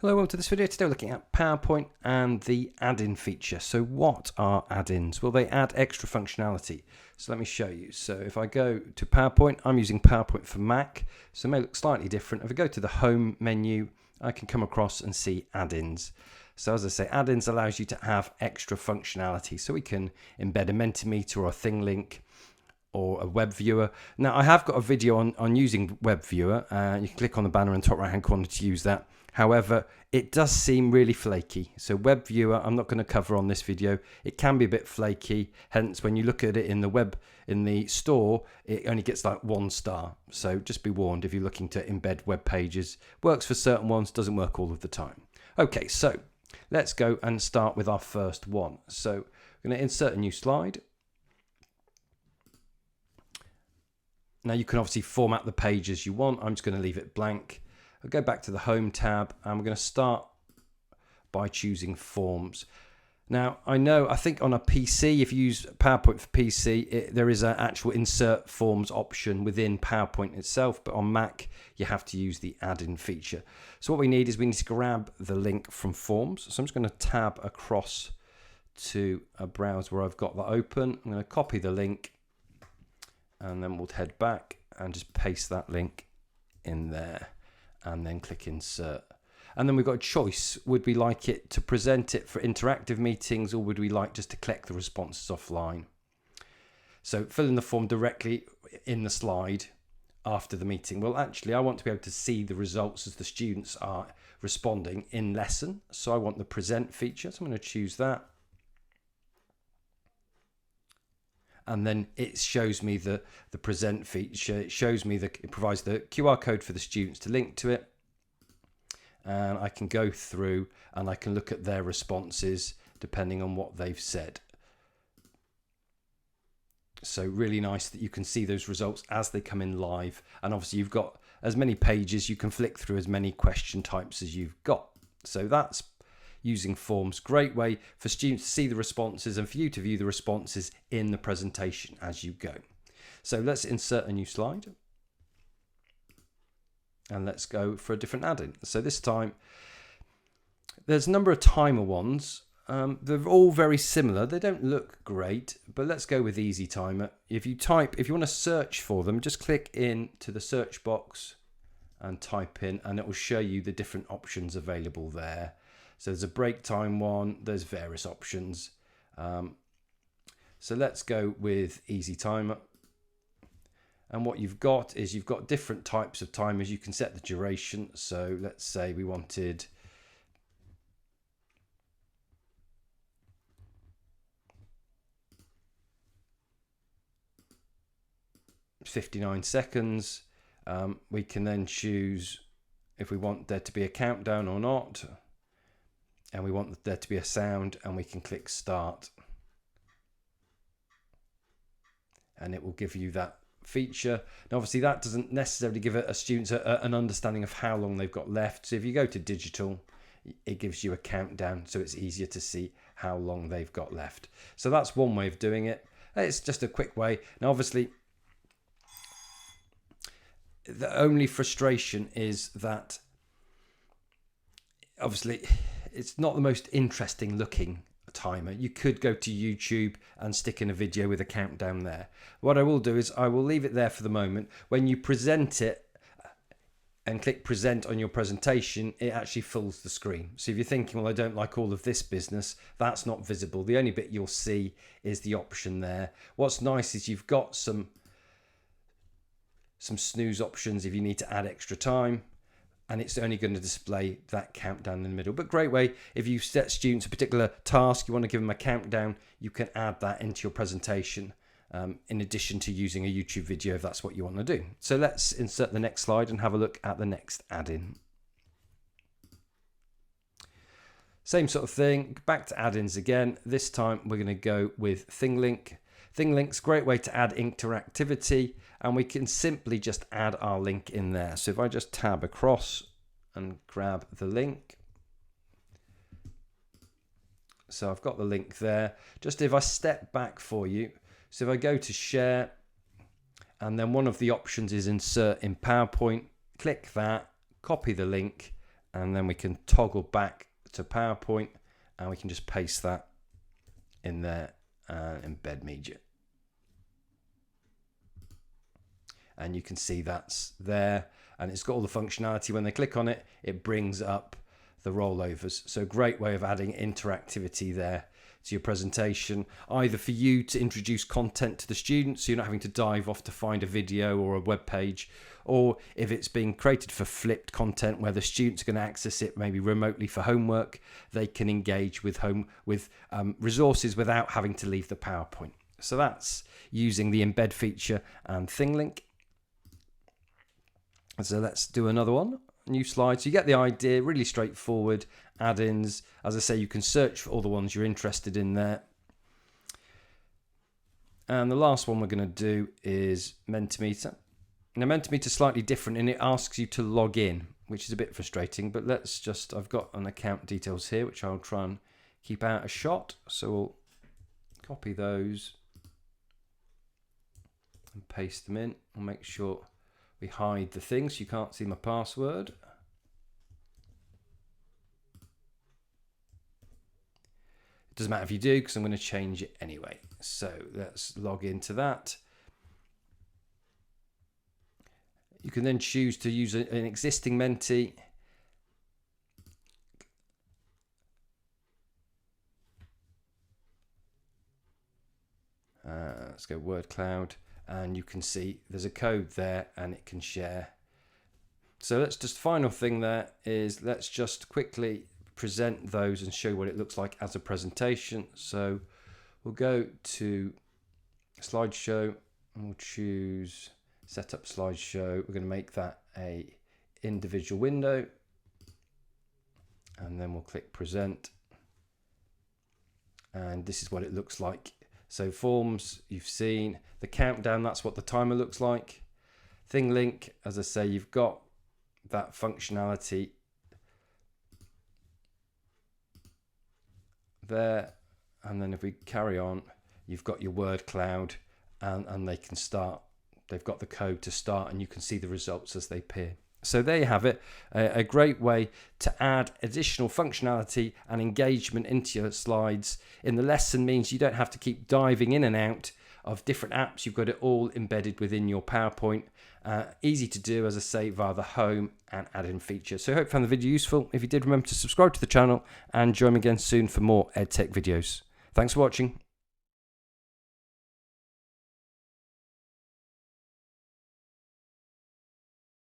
Hello, welcome to this video. Today we're looking at PowerPoint and the add-in feature. So what are add-ins? Well, they add extra functionality. So let me show you. So if I go to PowerPoint, I'm using PowerPoint for Mac, so it may look slightly different. If I go to the Home menu, I can come across and see add-ins. So as I say, add-ins allows you to have extra functionality. So we can embed a Mentimeter or a Thinglink or a web viewer. Now I have got a video on using web viewer. You can click on the banner in the top right hand corner to use that. However, it does seem really flaky. So web viewer, I'm not going to cover on this video. It can be a bit flaky. Hence, when you look at it in the store, it only gets like 1 star. So just be warned if you're looking to embed web pages. Works for certain ones, doesn't work all of the time. Okay, so let's go and start with our first one. So we're going to insert a new slide. Now you can obviously format the page as you want. I'm just going to leave it blank. I'll go back to the Home tab and we're going to start by choosing Forms. Now I think on a PC, if you use PowerPoint for PC, there is an actual Insert Forms option within PowerPoint itself, but on Mac you have to use the add-in feature. So what we need to grab the link from Forms. So I'm just going to tab across to a browser where I've got that open. I'm going to copy the link and then we'll head back and just paste that link in there. And then click insert. And then we've got a choice. Would we like it to present it for interactive meetings, or would we like just to collect the responses offline? So fill in the form directly in the slide after the meeting. Well, actually, I want to be able to see the results as the students are responding in lesson. So I want the present feature. So I'm going to choose that. And then it shows me the present feature. It shows me it provides the QR code for the students to link to it. And I can go through and I can look at their responses depending on what they've said. So really nice that you can see those results as they come in live. And obviously you've got as many pages, you can flick through as many question types as you've got. So that's using Forms. Great way for students to see the responses and for you to view the responses in the presentation as you go. So let's insert a new slide and let's go for a different add-in. So this time there's a number of timer ones. They're all very similar. They don't look great, but let's go with Easy Timer. If you want to search for them, just click into the search box and type in, and it will show you the different options available there. So there's a break time one, there's various options. So let's go with Easy Timer. And what you've got is you've got different types of timers. You can set the duration. So let's say we wanted 59 seconds. We can then choose if we want there to be a countdown or not. And we want there to be a sound, and we can click start. And it will give you that feature. Now obviously that doesn't necessarily give a student an understanding of how long they've got left. So if you go to digital, it gives you a countdown, so it's easier to see how long they've got left. So that's one way of doing it. It's just a quick way. Now obviously the only frustration is that obviously it's not the most interesting looking timer. You could go to YouTube and stick in a video with a countdown there. What I will do is I will leave it there for the moment. When you present it and click present on your presentation, it actually fills the screen. So if you're thinking, well, I don't like all of this business, that's not visible. The only bit you'll see is the option there. What's nice is you've got some snooze options if you need to add extra time. And it's only going to display that countdown in the middle. But great way, if you set students a particular task, you want to give them a countdown, you can add that into your presentation in addition to using a YouTube video if that's what you want to do. So let's insert the next slide and have a look at the next add-in. Same sort of thing, back to add-ins again. This time we're going to go with Thinglink. Thinglink's a great way to add interactivity, and we can simply just add our link in there. So if I just tab across and grab the link. So I've got the link there. Just if I step back for you, so if I go to share, and then one of the options is insert in PowerPoint, click that, copy the link, and then we can toggle back to PowerPoint, and we can just paste that in there and embed media. And you can see that's there, and it's got all the functionality. When they click on it, it brings up the rollovers. So great way of adding interactivity there to your presentation, either for you to introduce content to the students, so you're not having to dive off to find a video or a web page, or if it's being created for flipped content where the students are going to access it maybe remotely for homework, they can engage with resources without having to leave the PowerPoint. So that's using the embed feature and Thinglink. So let's do another one. New slide. So you get the idea, really straightforward add-ins. As I say, you can search for all the ones you're interested in there. And the last one we're going to do is Mentimeter. Now Mentimeter is slightly different, and it asks you to log in, which is a bit frustrating, but I've got an account details here, which I'll try and keep out of shot. So we'll copy those and paste them in. I'll make sure we hide the thing so you can't see my password. It doesn't matter if you do, because I'm going to change it anyway. So let's log into that. You can then choose to use an existing Menti. Let's go word cloud. And you can see there's a code there and it can share. So let's just, final thing there is, let's just quickly present those and show what it looks like as a presentation. So we'll go to slideshow and we'll choose setup slideshow. We're going to make that a individual window, and then we'll click present. And this is what it looks like. So forms, you've seen the countdown, that's what the timer looks like. Thinglink, as I say, you've got that functionality there. And then if we carry on, you've got your word cloud, and they can start. They've got the code to start, and you can see the results as they appear. So there you have it, a great way to add additional functionality and engagement into your slides. In the lesson means you don't have to keep diving in and out of different apps. You've got it all embedded within your PowerPoint. Easy to do, as I say, via the home and add-in feature. So I hope you found the video useful. If you did, remember to subscribe to the channel and join me again soon for more EdTech videos. Thanks for watching.